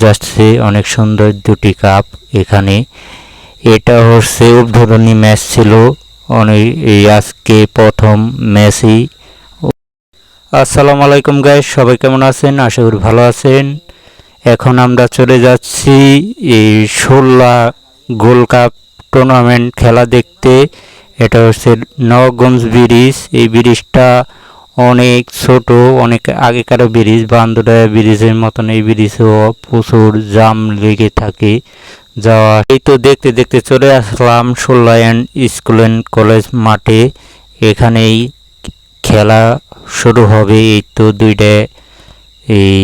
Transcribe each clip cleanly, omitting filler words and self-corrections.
যাচ্ছে অনেক সুন্দর দুটি কাপ এখানে। এটা হচ্ছে উদ্বোধনী ম্যাচ ছিল, অনেক এই আজকে প্রথম ম্যাচই। আসসালামু আলাইকুম গাইস, সবাই কেমন আছেন? আশা করি ভালো আছেন। এখন আমরা চলে যাচ্ছি এই 16 গোল্ড কাপ টুর্নামেন্ট খেলা দেখতে। এটা হচ্ছে নবাবগঞ্জ ব্রিজ। এই ব্রিজটা অনেক ছোট, অনেক আগেকার ব্রিজ, বান্দরডা ব্রিজের মতন এই ব্রিজেও প্রচুর জাম লেগে থাকে যাওয়া। এই তো দেখতে দেখতে চলে আসলাম Solla and school and college মাঠে। এখানেই খেলা শুরু হবে। এই তো দুইটা এই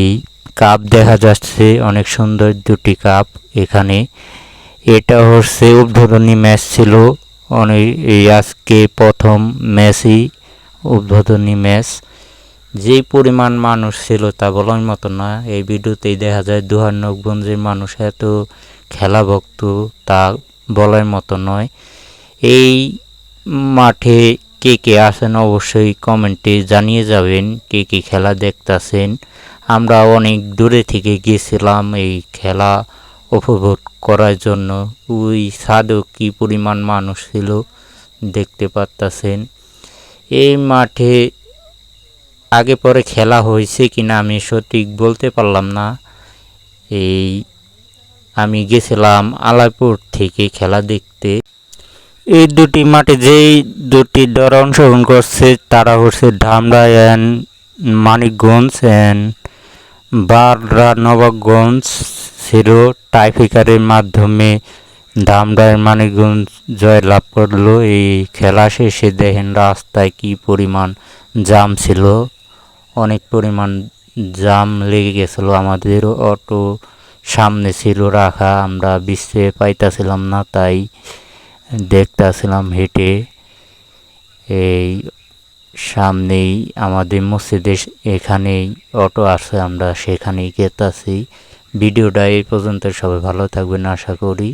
কাপ দেখা যাচ্ছে, অনেক সুন্দর দুটি কাপ এখানে। এটা হচ্ছে উদ্বোধনী ম্যাচ ছিল, অনেক এই আজকে প্রথম ম্যাচই উদ্বোধনী ম্যাচ। যেই পরিমাণ মানুষ ছিল তা বলার মতো না। এই ভিডিওতেই দেখা যায় দুহার্নগঞ্জের মানুষ এত খেলা ভক্ত তা বলার মতো নয়। এই মাঠে কে কে আছেন অবশ্যই কমেন্টে জানিয়ে যাবেন, কে কে খেলা দেখতেছেন। আমরা অনেক দূরে থেকে গিয়েছিলাম এই খেলা উপভোগ করার জন্য। ওই ছাদেও কি পরিমাণ মানুষ ছিল দেখতে পারতেছেন। এই মাঠে আগে পরে খেলা হয়েছে কিনা আমি সঠিক বলতে পারলাম না। এই আমি গেছিলাম আলাইপুর থেকে খেলা দেখতে। এই দুটি মাঠে যেই দুটি দল অংশগ্রহণ করছে তারা হচ্ছে ধামরা অ্যান্ড মানিকগঞ্জ অ্যান্ড বাররা নবাবগঞ্জ ছিল। টাইফিকারের মাধ্যমে ধামরার মানিকগঞ্জ জয়লাভ করলো। এই খেলা শেষে দেখেন রাস্তায় কি পরিমাণ জাম ছিল, অনেক পরিমাণ জাম লেগে গেছিলো। আমাদের অটো সামনে ছিল রাখা, আমরা বুঝতে পাইতাছিলাম না, তাই দেখতেছিলাম হেঁটে। এই সামনেই আমাদের মসজিদের এখানেই অটো আছে, আমরা সেখানেই গেতাছি। ভিডিওটা এই পর্যন্ত, সবাই ভালো থাকবেন আশা করি।